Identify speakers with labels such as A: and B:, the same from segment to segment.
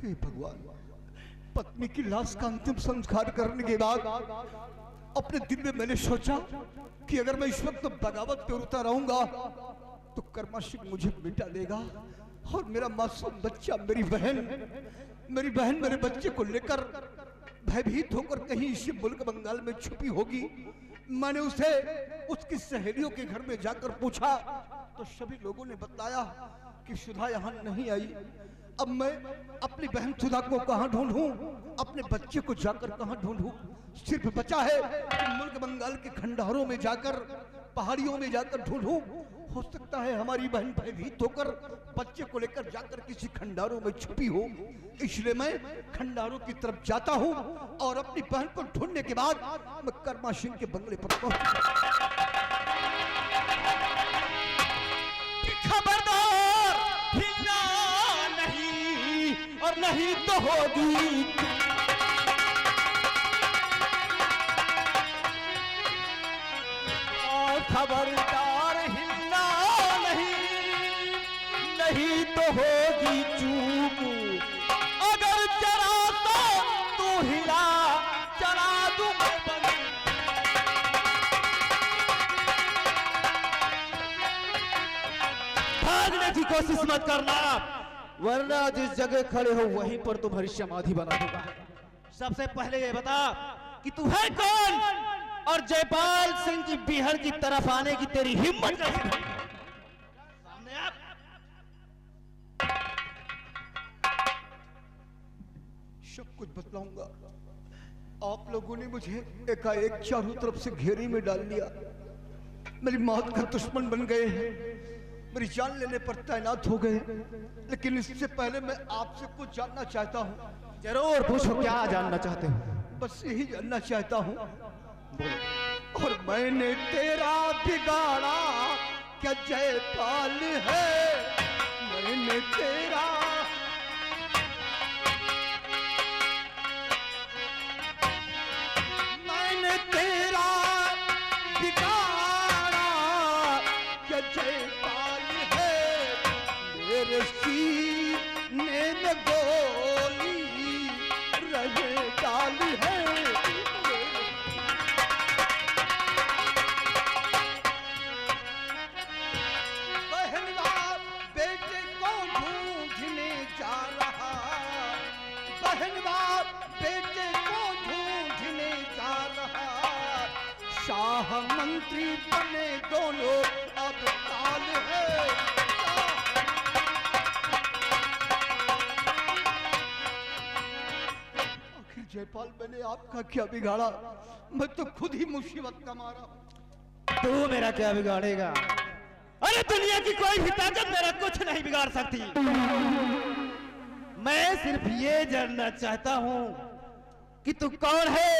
A: हे भगवान, पत्नी की लाश का अंतिम संस्कार करने के बाद अपने दिल में मैंने सोचा कि अगर मैं इस वक्त बगावत पे उतर रहूंगा तो कर्मा सिंह मुझे मिटा देगा और मेरा मासूम बच्चा, मेरी बहन मेरे बच्चे को लेकर भयभीत होकर कहीं इसी मुल्क बंगाल में छुपी होगी। मैंने उसे उसकी सहेलियों के घर में जाकर पूछा तो सभी लोगों ने बताया कि सुधा यहाँ नहीं आई। अब मैं अपनी बहन सुधा को कहाँ ढूंढूं, अपने बच्चे को जाकर कहाँ ढूंढूं? सिर्फ बचा है कि मुल्क बंगाल के खंडहरों में जाकर, पहाड़ियों में जाकर ढूंढूं। हो सकता है हमारी बहन भयभीत होकर बच्चे को लेकर जाकर किसी खंडारों में छुपी हो, इसलिए मैं खंडारों की तरफ जाता हूं और अपनी बहन को ढूंढने के बाद मैं कर्मा सिंह के बंगले पर पहुंचूंगा।
B: खबरदार, हिलना नहीं और नहीं तो होगी। खबरदार, हिलना नहीं तो होगी चूक। अगर चला तो तू हिला, चला दूं मैं बंद। भागने की कोशिश मत करना, वरना जिस जगह खड़े हो वहीं पर तुम्हारी समाधि बना दूंगा। सबसे पहले ये बता कि तू है कौन और जयपाल सिंह की बिहार की तरफ आने की तेरी हिम्मत कैसे हुई? सामने आप।
A: सब कुछ बतलाऊंगा। आप लोगों ने मुझे एकाएक चारों तरफ से घेरे में डाल दिया, मेरी मौत का दुश्मन बन गए हैं, मेरी जान लेने पर तैनात हो गए। लेकिन इससे पहले मैं आपसे कुछ जानना चाहता हूँ।
B: जरूर पूछो, क्या जानना चाहते हो?
A: बस यही जानना चाहता हूँ। और मैंने तेरा बिगाड़ा क्या जयपाल है? मैंने तेरा बिगाड़ा क्या जयपाल है? मेरे सीने में गोली रहे डाल है। शाह मंत्री बने दोनों अब काल है। आखिर जयपाल, मैंने आपका क्या बिगाड़ा? मैं तो खुद ही मुसीबत का मारा।
B: तू मेरा क्या बिगाड़ेगा? अरे दुनिया की कोई भी ताकत मेरा कुछ नहीं बिगाड़ सकती। मैं सिर्फ ये जानना चाहता हूं कि तू कौन है,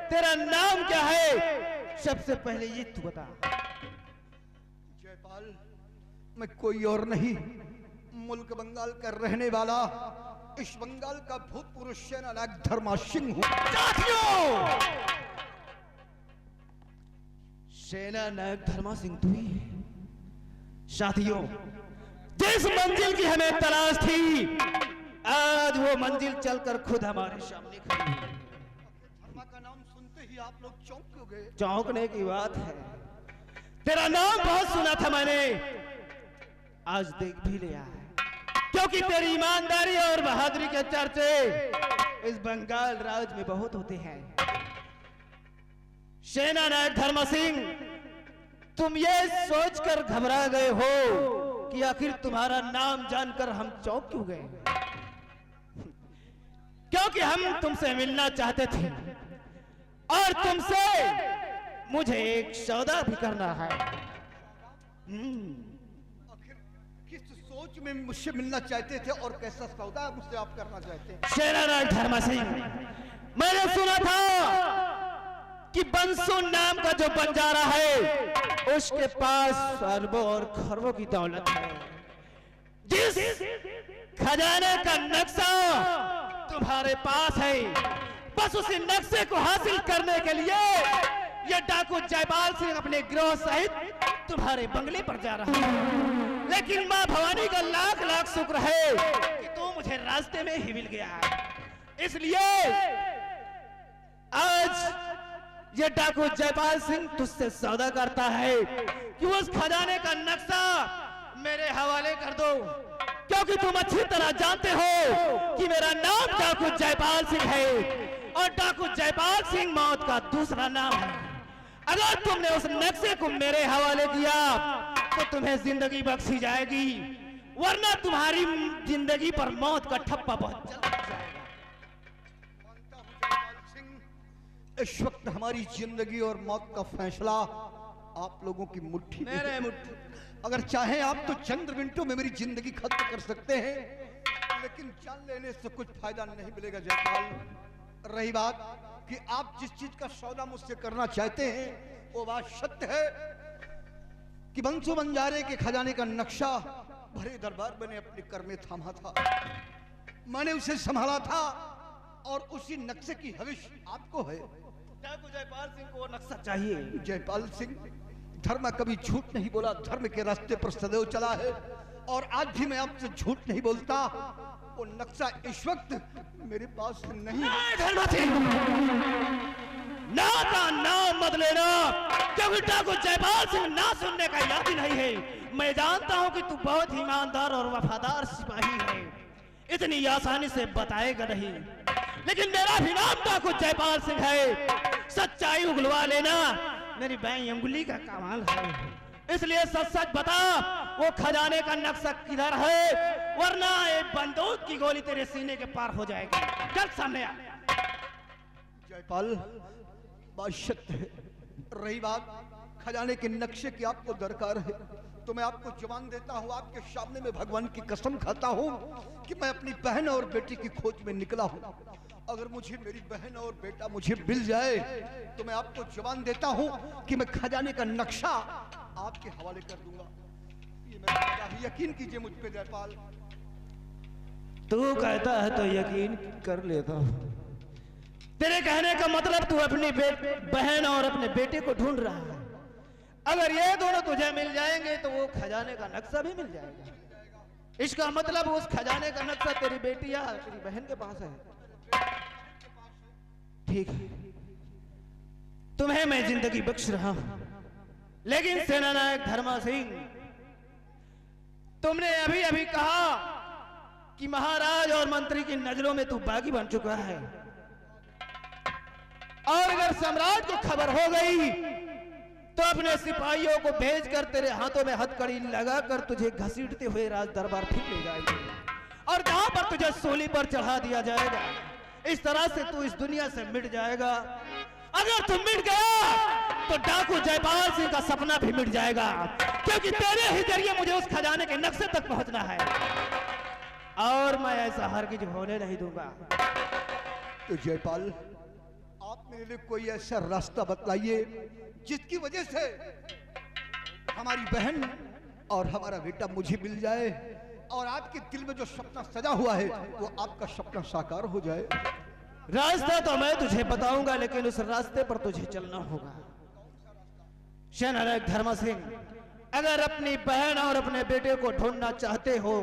B: तेरा नाम क्या है? सबसे पहले ये तू बता।
A: जयपाल, मैं कोई और नहीं, मुल्क बंगाल का रहने वाला, इस बंगाल का भूतपूर्व सेना नायक धर्मा सिंह हूं।
B: साथियों, सेना नायक धर्मा सिंह तू ही है। साथियों, जिस मंजिल की हमें तलाश थी, आज वो मंजिल चलकर खुद हमारे सामने खड़ी है।
A: धर्मा का नाम सुनते ही आप लोग चौंक क्यों गए?
B: चौंकने की बात है, तेरा नाम बहुत सुना था मैंने, आज देख भी लिया है। क्योंकि तेरी ईमानदारी और बहादुरी के चर्चे इस बंगाल राज में बहुत होते हैं। सेना नायक धर्म सिंह, तुम ये सोचकर घबरा गए हो कि आखिर तुम्हारा नाम जानकर हम चौंक क्यों गए? क्योंकि हम तुमसे मिलना चाहते थे और तुमसे मुझे एक सौदा भी करना है।
A: आखिर किस सोच में मुझसे मिलना चाहते थे और कैसा सौदा मुझसे आप करना चाहते हैं?
B: सेना नायक धर्म सिंह, मैंने सुना था कि बंसु नाम का जो बंजारा है उसके पास अरबों और खरबों की दौलत है। जिस खजाने का नक्शा तुम्हारे पास है, बस उसी नक्शे को हासिल करने के लिए यह डाकू जयपाल सिंह अपने गिरोह सहित तुम्हारे बंगले पर जा रहा है। लेकिन मां भवानी का लाख लाख शुक्र है कि तुम मुझे रास्ते में ही मिल गया। इसलिए आज ये डाकू जयपाल सिंह तुझसे सौदा करता है कि उस खजाने का नक्शा मेरे हवाले कर दो, क्योंकि तुम अच्छी तरह जानते हो कि मेरा नाम डाकू जयपाल सिंह है और डाकू जयपाल सिंह मौत का दूसरा नाम है। अगर तुमने उस नक्शे को मेरे हवाले किया तो तुम्हें जिंदगी बख्शी जाएगी, वरना तुम्हारी जिंदगी पर मौत का ठप्पा बहुत जल्द लग जाएगा।
A: इस वक्त हमारी जिंदगी और मौत का फैसला आप लोगों की मुट्ठी में
B: मेरे मुट्ठी।
A: अगर चाहें आप तो चंद मिनटों में मेरी जिंदगी खत्म कर सकते हैं, लेकिन जान लेने से कुछ फायदा नहीं मिलेगा जयपाल। रही बात कि आप जिस चीज का सौदा मुझसे करना चाहते हैं, वो बात सत्य है कि बंसो बंजारे के खजाने का नक्शा भरे दरबार मैंने अपने कर में थामा था, मैंने उसे संभाला था और उसी नक्शे की हविश आपको है।
B: डाकू जयपाल सिंह को वो नक्शा चाहिए।
A: जयपाल सिंह, धर्म कभी झूठ नहीं बोला, धर्म के रास्ते पर सदैव चला है और आज भी मैं आपसे झूठ नहीं बोलता। वो नक्शा इस वक्त मेरे पास नहीं है।
B: धर्म सिंह, ना का नाम मत लेना, क्योंकि डाकू जयपाल सिंह ना सुनने का याद ही नहीं है। मैं जानता हूं कि तू बहुत ईमानदार और वफादार सिपाही है, इतनी आसानी से बताएगा नहीं, लेकिन मेरा भी नाम डाकू जयपाल सिंह है। सच्चाई उगलवा लेना मेरी बाईं अंगुली का कमाल है, इसलिए सच सच बता वो खजाने का नक्शा किधर है, वरना एक बंदूक की गोली तेरे सीने के पार हो जाएगी। चल सामने आ।
A: जयपाल, बात सत्य है। रही बात खजाने के नक्शे की आपको दरकार है तो मैं आपको जवान देता हूँ, आपके सामने में भगवान की कसम खाता हूँ कि मैं अपनी बहन और बेटी की खोज में निकला हूँ। अगर मुझे मेरी बहन और बेटा मुझे मिल जाए तो मैं आपको जवान देता हूँ कि मैं खजाने का नक्शा आपके हवाले कर दूंगा। ये मेरा यकीन कीजिए मुझ पे जयपाल।
B: तू कहता है तो यकीन कर लेता हूँ। तेरे कहने का मतलब तू अपनी बहन और अपने बेटे को ढूंढ रहा है। अगर ये दोनों तुझे मिल जाएंगे तो वो खजाने का नक्शा भी मिल जाएगा। इसका मतलब उस खजाने का नक्शा तेरी बेटी या तेरी बहन के पास है। ठीक है, तुम्हें मैं जिंदगी बख्श रहा हूं, लेकिन सेनानायक धर्मा सिंह, तुमने अभी अभी कहा कि महाराज और मंत्री की नजरों में तू बागी बन चुका है, और अगर सम्राट को खबर हो गई तो अपने सिपाहियों को भेजकर तेरे हाथों में हथकड़ी लगाकर तुझे घसीटते हुए राज दरबार फिर ले जाएंगे और जहां पर तुझे सूली पर चढ़ा दिया जाएगा। इस तरह से तू इस दुनिया से मिट जाएगा। अगर तू मिट गया तो डाकू जयपाल सिंह का सपना भी मिट जाएगा, क्योंकि तेरे ही जरिए मुझे उस खजाने के नक्शे तक पहुंचना है और मैं ऐसा हरगिज होने नहीं दूंगा।
A: तो जयपाल, आप मेरे लिए कोई ऐसा रास्ता बतलाइए जिसकी वजह से हमारी बहन और हमारा बेटा मुझे मिल जाए और आपके दिल में जो सपना सजा हुआ है वो आपका सपना साकार हो जाए।
B: रास्ता तो मैं तुझे बताऊंगा, लेकिन उस रास्ते पर तुझे चलना होगा। सेनानायक धर्म सिंह, अगर अपनी बहन और अपने बेटे को ढूंढना चाहते हो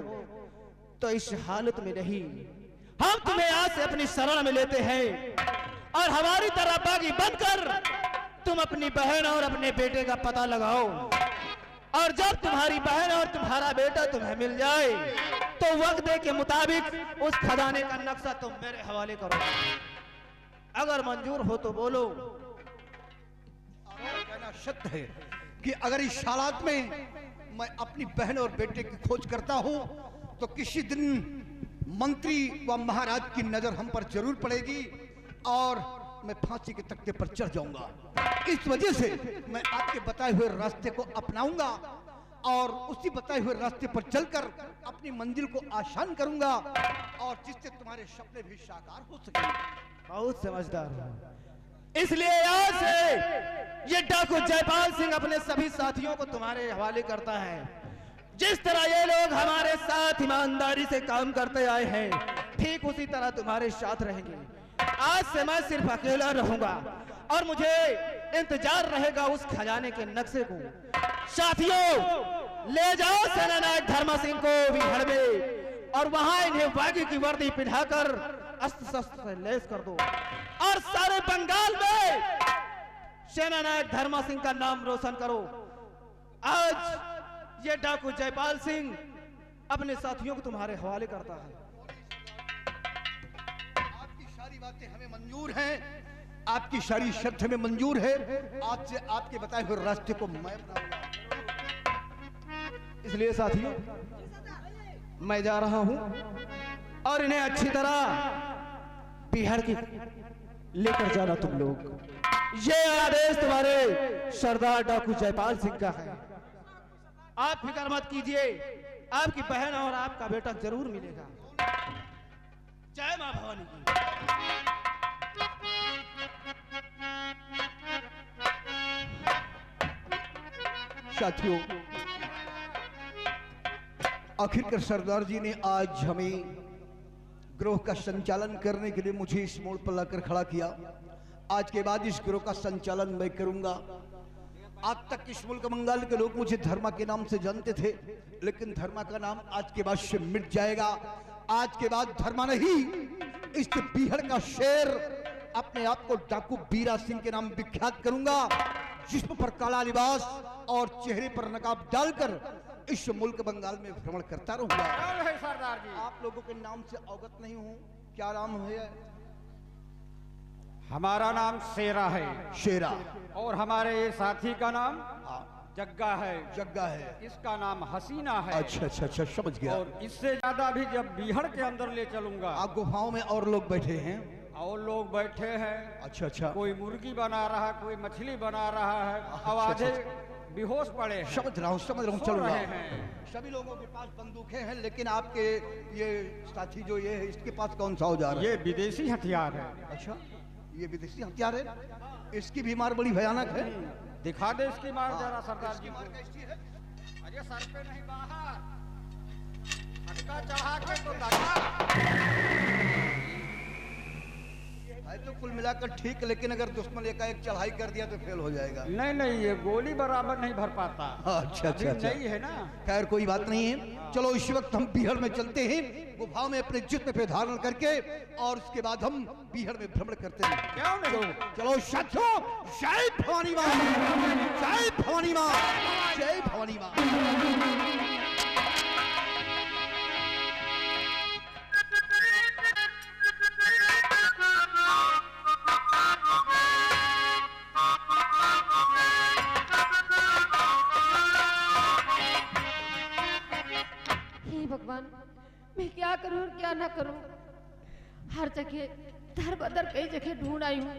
B: तो इस हालत में नहीं, हम तुम्हें आज से अपनी शरण में लेते हैं और हमारी तरह बागी बनकर तुम अपनी बहन और अपने बेटे का पता लगाओ, और जब तुम्हारी बहन और तुम्हारा बेटा तुम्हें मिल जाए तो वक्त के मुताबिक उस खजाने का नक्शा तुम मेरे हवाले करो। अगर मंजूर हो तो बोलो।
A: कहना सत्य है कि अगर इस हालात में मैं अपनी बहन और बेटे की खोज करता हूं तो किसी दिन मंत्री व महाराज की नजर हम पर जरूर पड़ेगी और मैं फांसी के तख्ते पर चढ़ जाऊंगा। इस वजह से मैं आपके बताए हुए रास्ते को अपनाऊंगा और उसी बताए हुए रास्ते पर चलकर अपनी मंजिल को आसान करूंगा और जिससे तुम्हारे सपने भी साकार हो सके।
B: बहुत समझदार हो। इसलिए आज से ये डाकू जयपाल सिंह अपने सभी साथियों को तुम्हारे हवाले करता है। जिस तरह ये लोग हमारे साथ ईमानदारी से काम करते आए हैं, ठीक उसी तरह तुम्हारे साथ रहेंगे। आज से मैं सिर्फ अकेला रहूंगा और मुझे इंतजार रहेगा उस खजाने के नक्शे को। साथियों, ले जाओ सेनानायक धर्म सिंह को बिहार में और वहां इन्हें बागी की वर्दी पिन्हाकर अस्त्र शस्त्र से लैस कर दो और सारे बंगाल में सेना नायक धर्मा सिंह का नाम रोशन करो। आज ये डाकू जयपाल सिंह अपने साथियों को तुम्हारे हवाले करता है।
A: आपकी सारी बातें हमें मंजूर हैं, आपकी सारी शर्त हमें मंजूर है। आज से आपके बताए हुए रास्ते को मैं अपनाऊंगा।
B: इसलिए साथियों मैं जा रहा हूं और इन्हें अच्छी तरह बिहार की लेकर जाना तुम लोग। ये आदेश तुम्हारे सरदार डाकू जयपाल सिंह का है। आप फिक्र मत कीजिए, आपकी बहन और आपका बेटा जरूर मिलेगा। जय मां भवानी की।
A: साथियों, आखिरकार सरदार जी ने आज हमें ग्रोह का संचालन करने के लिए मुझे इस मोड़ पर लाकर खड़ा किया। आज के बाद इस ग्रोह का संचालन मैं करूंगा। आज तक इस मुल्क बंगाल के लोग मुझे धर्मा के नाम से जानते थे, लेकिन धर्मा का नाम आज के बाद से मिट जाएगा। आज के बाद धर्मा नहीं, इस बिहार का शेर अपने आप को डाकू बीरा सिंह के नाम विख्यात करूंगा, जिस्म पर काला लिबास और चेहरे पर नकाब डालकर इस मुल्क बंगाल में भ्रमण करता रहूंगा।
C: सरदार जी,
A: आप लोगों के नाम से अवगत नहीं हूं, क्या नाम है?
C: हमारा नाम शेरा है।
A: शेरा।
C: और हमारे ये साथी का नाम
A: हाँ,
C: जग्गा है।
A: जग्गा है।
C: इसका नाम हसीना है।
A: अच्छा अच्छा अच्छा, समझ गया।
C: और इससे ज्यादा भी जब बिहार के अंदर ले चलूंगा।
A: आप गुफाओं में और लोग बैठे हैं?
C: और लोग बैठे हैं।
A: अच्छा अच्छा,
C: कोई मुर्गी बना रहा है, कोई मछली बना रहा है।
A: अच्छा,
C: अब आधे
A: अच्छा।
C: बेहोश पड़े हैं।
A: समझ रहा हूँ
C: सो
A: चलूंगा।
C: रहे हैं।
A: सभी लोगों के पास बंदूकें हैं, लेकिन आपके ये साथी जो ये है, इसके पास कौन सा औजार है?
C: ये विदेशी हथियार है।
A: अच्छा, ये विदेशी हथियार है। इसकी भी मार बड़ी भयानक है।
C: दिखा दे इसकी मार
A: हाँ,
C: जरा सरदार
A: इसकी
C: जी
A: मार
C: को।
A: कैसी है?
C: अरे सर पे नहीं, बाहर हटका चढ़ा के तो लगा।
A: है तो कुल मिलाकर ठीक, लेकिन अगर दुश्मन एकाएक चढ़ाई कर दिया तो फेल हो जाएगा।
C: नहीं नहीं, ये गोली बराबर नहीं भर पाता।
A: अच्छा अच्छा अच्छा,
C: नहीं है ना।
A: खैर कोई बात नहीं है। चलो इस वक्त हम बिहार में चलते हैं, गुफा में अपने जिस्म पे धारण करके, और उसके बाद हम बिहार में भ्रमण करते हैं।
C: क्यों नहीं?
A: चलो साथियों, जय भवानी मां, जय भवानी मां, जय भवानी मां।
D: हे भगवान, मैं क्या करूं और क्या ना करूं। हर जगह दर बदर कई जगह ढूंढ आई हूं,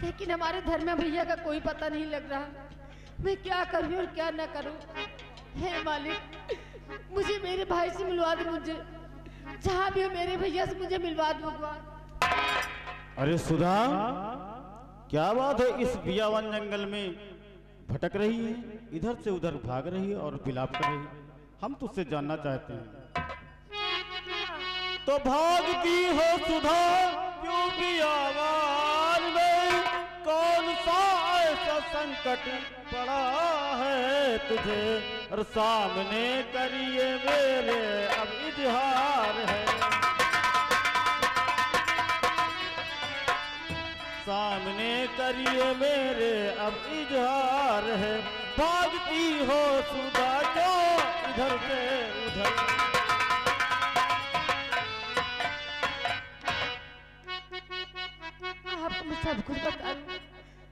D: लेकिन हमारे धर्म भैया का कोई पता नहीं लग रहा। मैं क्या करूं और क्या ना करूं। हे मालिक, मुझे मेरे भाई से मिलवा दो। मुझे जहां भी हो मेरे भैया से मुझे मिलवा दो भगवान।
E: अरे सुधा, क्या बात है? इस बियावन जंगल में भटक रही है, इधर से उधर भाग रही है और विलाप कर रही है। हम तुझसे जानना चाहते हैं। तो भागती हो सुधा क्यों बियावन में? कौन सा ऐसा संकट पड़ा है तुझे? और सामने करिए मेरे अब इजहार है। सामने करिए मेरे अब इजहार है। भागती हो सुधा क्यों इधर से उधर?
D: आपको मैं सब कुछ बता दूं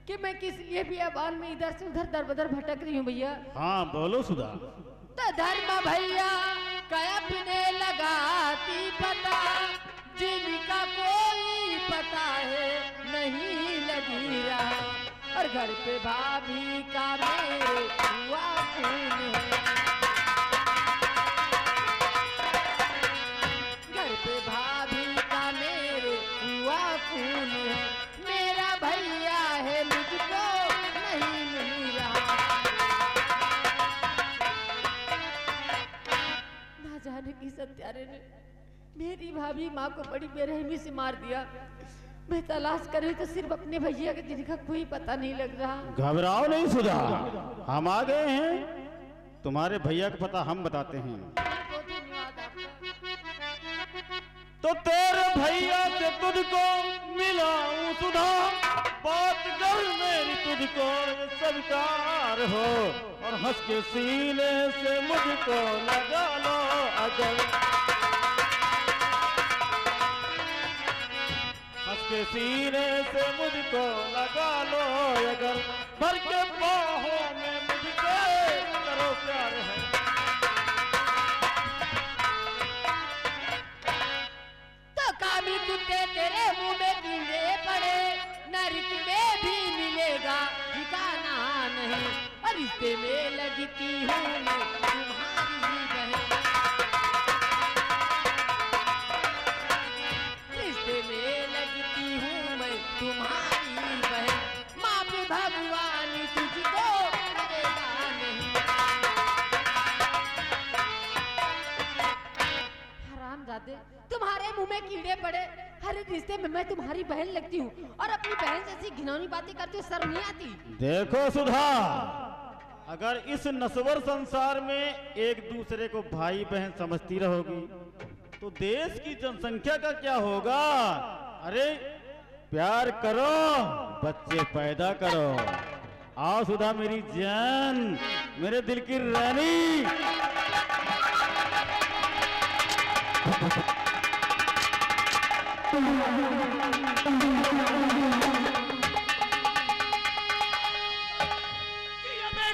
D: कि मैं किस लिए भी आबाद में इधर से उधर दर बदर भटक रही हूँ भैया।
E: हाँ बोलो सुधा।
D: तो धर्म भैया कया अपने लगाती पता, जिनका कोई पता है नहीं लगी रहा। और घर पे भाभी का मेरे हुआ खून है। घर पे भाभी का मेरे हुआ खून है। मेरा भैया है मुझको नहीं मिल रहा। ना जाने किस हत्यारे ने मेरी भाभी माँ को बड़ी बेरहमी से मार दिया। मैं तलाश कर रही तो सिर्फ अपने भैया के, जिनका कोई पता नहीं लग रहा।
E: घबराओ नहीं सुधा, हम आ गए हैं। तुम्हारे भैया का पता हम बताते हैं।
D: बहुत धन्यवाद आपका।
E: तो तेरे भैया से तुझको मिलाऊं सुधा, बात कर मेरी तुझको स्वीकार हो, और हंस के सीने से मुझको लगा लो अगर, हंस के सीने से मुझको लगा लो अगर, भर के बाहों में मुझको करो प्यार है।
D: तो कामी कुत्ते तेरे मुंह में कीड़े पड़े, नरक में भी मिलेगा ठिकाना नहीं, और रिश्ते में लगती हूँ मैं तुम्हारी बहन, रिश्ते में लगती हूँ मैं तुम्हारी बहन, माफ भगवान तुझको करेगा नहीं। हरामजादे, तुम्हारे मुंह में कीड़े पड़े, हर एक रिश्ते में मैं तुम्हारी बहन लगती हूँ, और अपनी बहन जैसी घिनौनी बातें करते हो, शर्म नहीं आती?
E: देखो सुधा, अगर इस नस्वर संसार में एक दूसरे को भाई बहन समझती रहोगी तो देश की जनसंख्या का क्या होगा? अरे प्यार करो, बच्चे पैदा करो। आओ सुधा मेरी जान, मेरे दिल की रानी।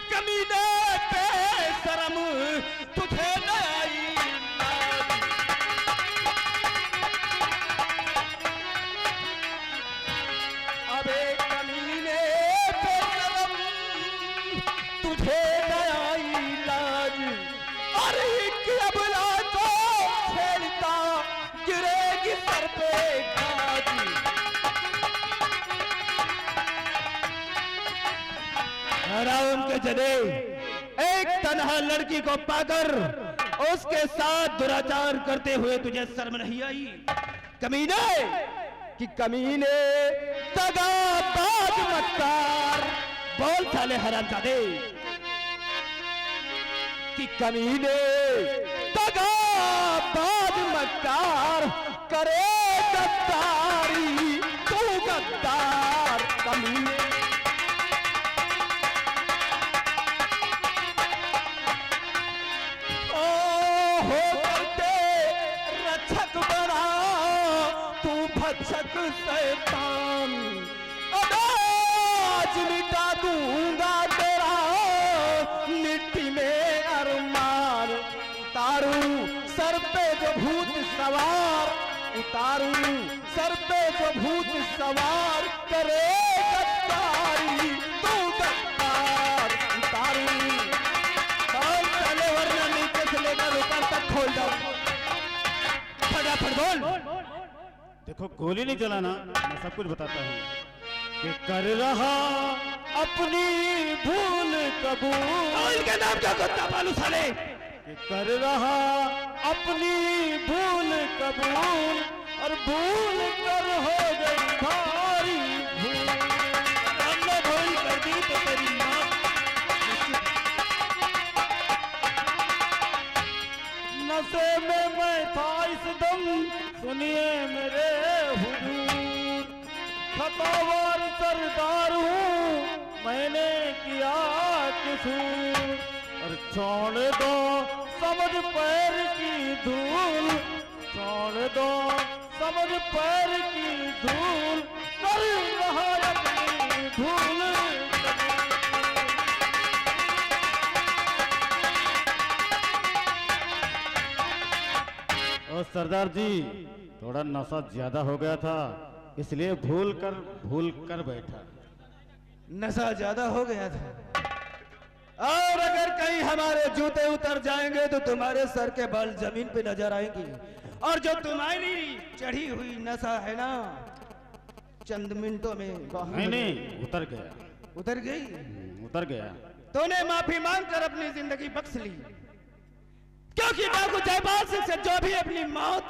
B: कमीने पे शर्म तुझे न आई, अबे कमीने पे शर्म तुझे न आई लाज, अरे अबला तो छेड़ता गिरेगी सर पे गाज। हराम के जने एक तन्हा लड़की को पाकर उसके साथ दुराचार करते हुए तुझे शर्म नहीं आई? कमीने कि कमीने, दगाबाज मक्कार, बोल साले हरामजादे कि कमीने, दगाबाज मक्कार, करे गद्दारी तू गद्दार कमीने। शैतान, आज मिटा दूंगा तेरा मिट्टी में अरमान, उतारू सर पे जो भूत सवार, उतारू सर पे जो भूत सवार, करे गद्दारी तू गद्दार उतारू। चले वरना नीचे से लेकर ऊपर तक खोल जाओ, फटाफट बोल।
E: देखो गोली नहीं चलाना, मैं सब कुछ बताता हूँ कि कर रहा अपनी भूल कबूल,
B: इनके नाम क्या करता बालू साले,
E: कि कर रहा अपनी भूल कबूल, और भूल कर हो गई भारी भूल, हमने भूल कर दी तो तेरी माँ। नशे में मैं था इस दम, सुनिए मेरे हुजूर, खतावार सरदार हूँ, मैंने किया कसूर, और छोड़ दो समझ पैर की धूल, छोड़ दो समझ पैर की धूल, कर रहा अपनी धूल। और सरदार जी, थोड़ा नशा ज्यादा हो गया था, इसलिए भूल कर बैठा।
B: नशा ज्यादा हो गया था, और अगर कहीं हमारे जूते उतर जाएंगे तो तुम्हारे सर के बाल जमीन पे नजर आएंगे, और जो तुम्हारी चढ़ी हुई नशा है ना, चंद मिनटों में बाहर
E: नहीं उतर गया।
B: उतर गई?
E: उतर गया।
B: तूने माफी मांगकर अपनी जिंदगी बख्श ली, क्योंकि डाकू जयपाल सिंह से जो भी अपनी मौत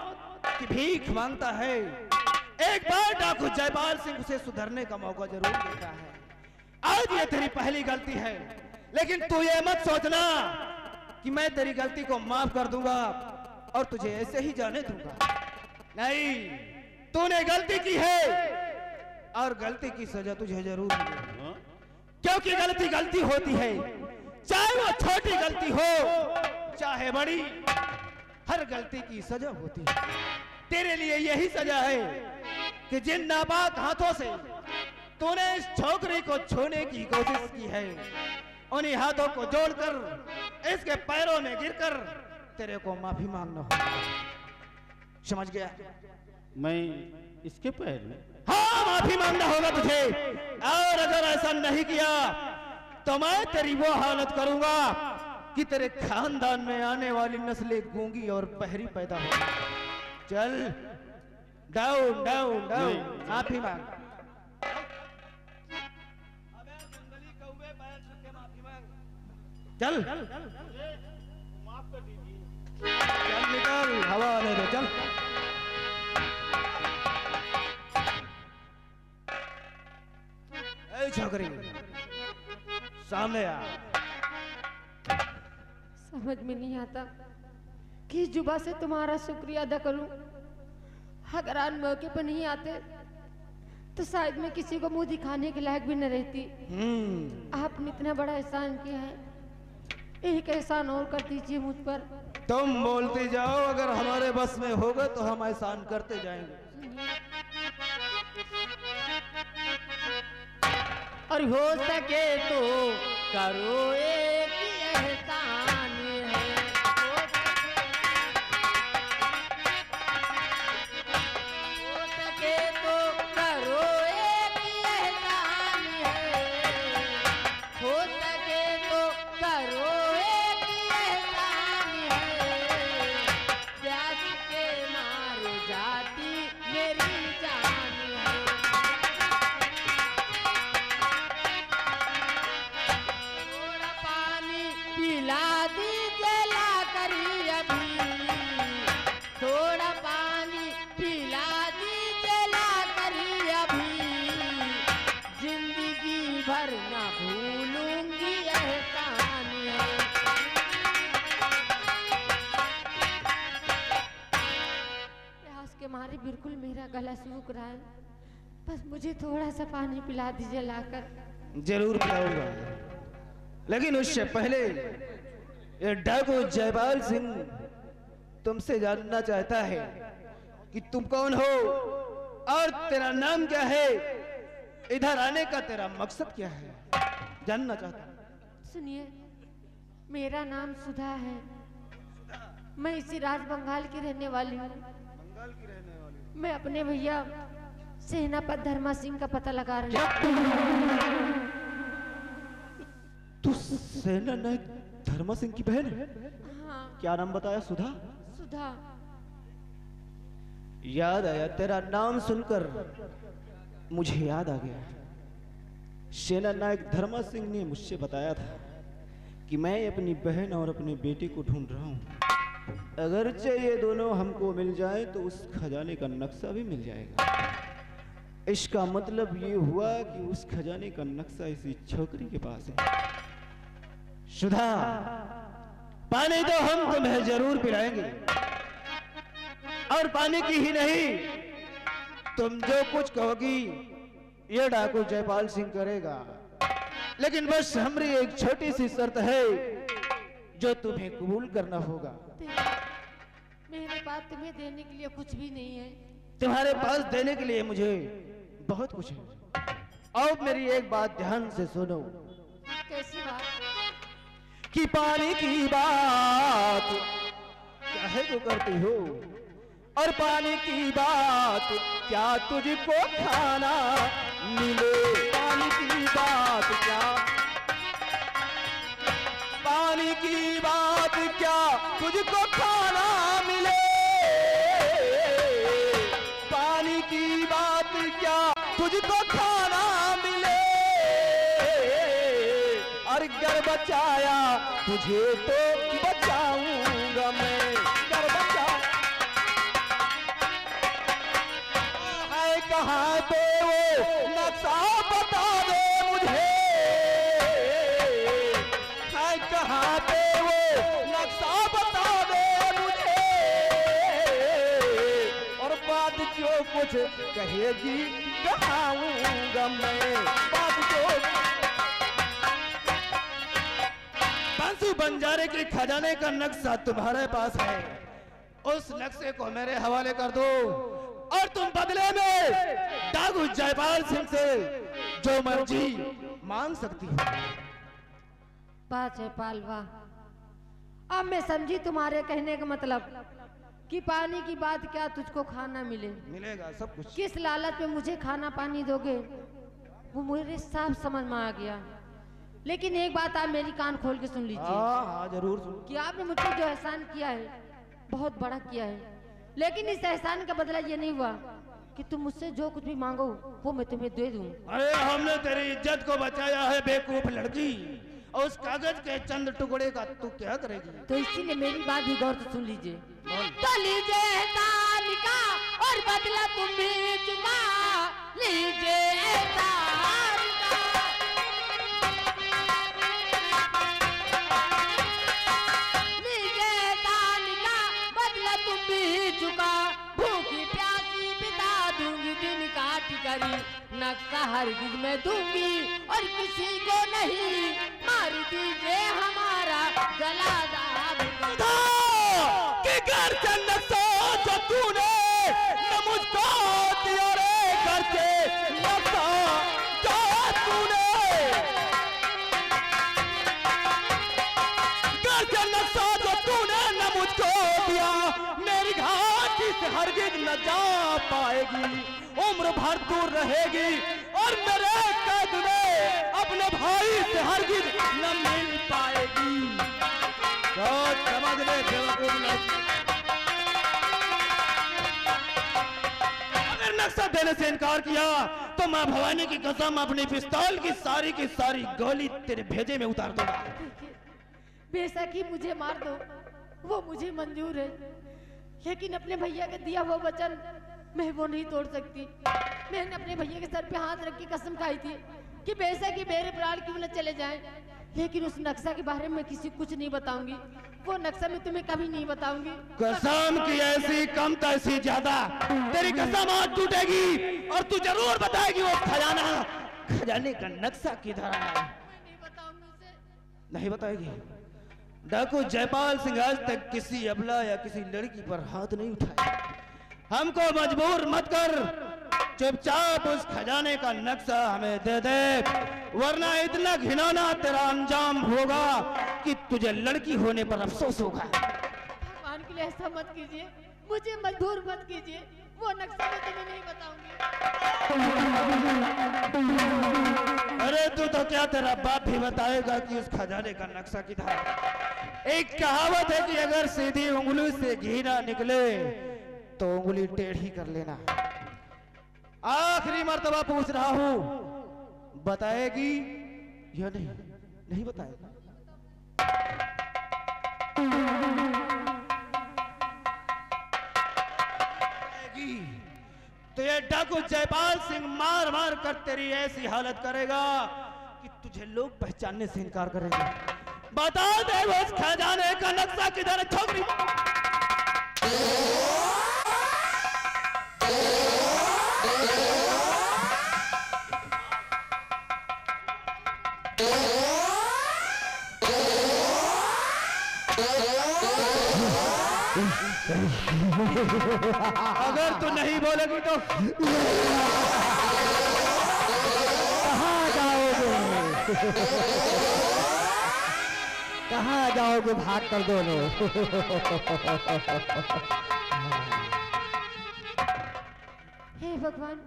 B: की भीख मांगता है, एक बार डाकू जयपाल सिंह उसे सुधरने का मौका जरूर देता है। आज ये तेरी पहली गलती है, लेकिन तू ये मत सोचना कि मैं तेरी गलती को माफ कर दूंगा और तुझे ऐसे ही जाने दूंगा। नहीं, तूने गलती की है और गलती की सजा तुझे जरूर मिलेगी।
E: हाँ?
B: क्योंकि गलती गलती होती है, चाहे वो छोटी गलती हो चाहे बड़ी, हर गलती की सजा होती है। तेरे लिए यही सजा है कि जिन नापाक हाथों से तूने इस छोकरी को छूने की कोशिश की है, उन्हीं हाथों को जोड़कर इसके पैरों में गिरकर तेरे को माफी मांगना होगा। समझ गया?
E: मैं इसके पैर में?
B: हाँ, माफी मांगना होगा तुझे। और अगर ऐसा नहीं किया तो मैं तेरी वो हालत करूंगा कि तेरे खानदान में आने वाली नस्लें गूंगी और बहरी पैदा हो। चल, डाउन डाउन डाउन, माफी मांग। चल
E: माफ कर दीजिए।
B: चल, निकल, हवा आने दे, चल। ए छोकरी, सामने आ।
D: समझ में नहीं आता कि जुबा से तुम्हारा शुक्रिया अदा करूं। अगर आज मौके पर नहीं आते तो शायद मैं किसी को मुंह दिखाने के लायक भी न रहती। आपने इतना बड़ा एहसान किया है, एक एहसान और कर दीजिए मुझ पर।
B: तुम बोलते जाओ, अगर हमारे बस में होगा तो हम एहसान करते जाएंगे।
D: और हो सके तो करो एक एहसान है, हो सके तो करो एक एहसान है, हो सके तो करो एक एहसान है, प्यास के मारे जाती मेरी जान है। थोड़ा पानी पिला दीजिए ला करी अभी, थोड़ा पानी पिला दीजिए ला करी अभी, जिंदगी भर न भूलूंगी एहसान है। प्यास के मारे बिल्कुल मेरा गला सूख रहा है, बस मुझे थोड़ा सा पानी पिला दीजिए लाकर।
B: जरूर पिलाऊंगा, लेकिन उससे पहले ये डाकू जयपाल सिंह तुमसे जानना चाहता है कि तुम कौन हो और तेरा नाम क्या है, इधर आने का तेरा मकसद क्या है, जानना चाहता हूं।
D: सुनिए, मेरा नाम सुधा है, मैं इसी राज बंगाल की रहने वाली हूँ। मैं अपने भैया सेनापति धर्मा सिंह का पता लगा रही हूँ।
B: तू सेना नायक धर्मा सिंह की बहन है?
D: हाँ,
B: क्या नाम बताया? सुधा?
D: सुधा।
B: याद आया, तेरा नाम सुनकर मुझे याद आ गया। सेना नायक धर्मा सिंह ने मुझसे बताया था कि मैं अपनी बहन और अपने बेटे को ढूंढ रहा हूं। अगरचे ये दोनों हमको मिल जाए तो उस खजाने का नक्शा भी मिल जाएगा। इसका मतलब ये हुआ कि उस खजाने का नक्शा इसी छोकरी के पास है। सुधा, पानी तो हम तुम्हें जरूर पिलाएंगे, और पानी की ही नहीं, तुम जो कुछ कहोगी ये डाकू जयपाल सिंह करेगा। लेकिन बस हमारी एक छोटी सी शर्त है जो तुम्हें कबूल करना होगा।
D: मेरे पास तुम्हें देने के लिए कुछ भी नहीं है।
B: तुम्हारे पास देने के लिए मुझे बहुत कुछ है। अब मेरी एक बात ध्यान से सुनो।
D: कैसी बात?
B: कि पानी की बात चाहे तो करती हो, और पानी की बात क्या तुझको खाना मिले। पानी की बात क्या, पानी की बात क्या तुझको खाना मिले। पानी की बात क्या तुझको खाना मिले। और गर बचाया तुझे तो बचाऊंगा मैं। गर बचा है कहाँ पे वो नक्शा बता दे मुझे। है कहाँ पे वो नक्शा बता दे मुझे। और कुछ कहेगी कहाऊंगा मैं बात को। बांसु बंजारे के खजाने का नक्शा तुम्हारे पास है, उस नक्शे को मेरे हवाले कर दो और तुम बदले में डाकू जयपाल सिंह से जो मर्जी मांग सकती हो।
D: बात है पालवा, अब मैं समझी तुम्हारे कहने का मतलब कि पानी की बात क्या तुझको खाना मिले,
B: मिलेगा सब कुछ।
D: किस लालच में मुझे खाना पानी दोगे वो मुझे साफ समझ में आ गया। लेकिन एक बात आप मेरी कान खोल के सुन लीजिए।
B: हाँ जरूर सुन।
D: कि आपने मुझसे जो एहसान किया है बहुत बड़ा किया है, लेकिन इस एहसान का बदला ये नहीं हुआ कि तुम मुझसे जो कुछ भी मांगो वो मैं तुम्हें दे दूं।
B: अरे हमने तेरी इज्जत को बचाया है बेवकूफ लड़की, और उस कागज के चंद टुकड़े का तू क्या करेगी?
D: तो इसीलिए मेरी बात भी गौर से सुन लीजिए। तो लीजिए एहसान का और बदला तुम भी चुका लीजिए एहसान का। लीजिए एहसान का बदला तुम भी चुका, भूखी प्यासी बिता दूंगी दिन काट करी, नक्शा हरगिज मैं दूंगी और किसी को नहीं, मार दीजिए हमारा गला दाग।
B: कि घर के नक्शा जो तूने न मुझको दिया रे, घर के नक्शा जो तूने, घर के नक्शा जो तूने न मुझको दिया, मेरी घाटी से हरगिज न जा पाएगी, उम्र भर दूर रहेगी और मेरे कैद में अपने भाई से हरगिज न मिल पाएगी। तो समझ ले बेवकूफ लोग। अगर नक्शा देने से इनकार किया तो मां भवानी की कसम अपनी पिस्तौल की सारी गोली तेरे भेजे में उतार दूंगा।
D: बेशक ही मुझे मार दो, वो मुझे मंजूर है, लेकिन अपने भैया के दिया वो वचन मैं वो नहीं तोड़ सकती। मैंने अपने भैया के सर पे हाथ रख के कसम खाई थी कि बेशक ही मेरे प्राण क्यों न चले जाएं, लेकिन उस नक्शा के बारे में किसी कुछ नहीं बताऊंगी, वो नक्शा मैं तुम्हें कभी नहीं बताऊंगी।
B: कसम की ऐसी कम तैसी ज्यादा, तेरी कसम आज टूटेगी और तू जरूर बताएगी वो खजाने का नक्शा किधर है।
D: मैं नहीं बताऊंगी उसे।
B: नहीं बताएगी? डाकू जयपाल सिंह आज तक किसी अबला या किसी लड़की पर हाथ नहीं उठाया। हमको मजबूर मत कर, चुपचाप उस खजाने का नक्शा हमें दे दे, वरना इतना घिनौना तेरा अंजाम होगा कि तुझे लड़की होने पर अफसोस होगा।
D: भगवान के लिए ऐसा मत कीजिए, मुझे मजबूर मत कीजिए, वो नक्शा मैं तुम्हें नहीं बताऊंगी।
B: अरे तू तो क्या, तेरा बाप भी बताएगा कि उस खजाने का नक्शा किधर है। एक कहावत है कि अगर सीधी उंगली से घी ना निकले तो उंगली टेढ़ी कर लेना। आखिरी मर्तबा पूछ रहा हूं, बताएगी या नहीं? नहीं बताएगी? तो ये डाकू जयपाल सिंह मार मार कर तेरी ऐसी हालत करेगा कि तुझे लोग पहचानने से इनकार करेंगे। बता दे वो उस खजाने का नक्शा किधर है छोकरी? अगर तू नहीं बोलेगी तो
F: कहाँ जाओगे? कहाँ जाओगे भाग कर दोनों?
D: हे भगवान,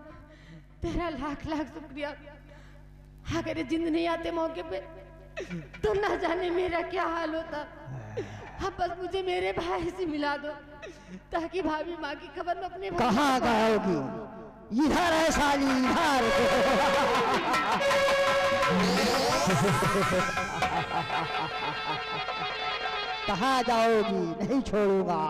D: तेरा लाख लाख शुक्रिया। अगर ये जिंद नहीं आते मौके पे तो ना जाने मेरा क्या हाल होता। अब बस मुझे मेरे भाई से मिला दो ताकि भाभी माँ की खबर में अपने भाई
F: कहाँ जाओगी? इधर है साली, इधर। कहाँ जाओगी? नहीं छोड़ूंगा।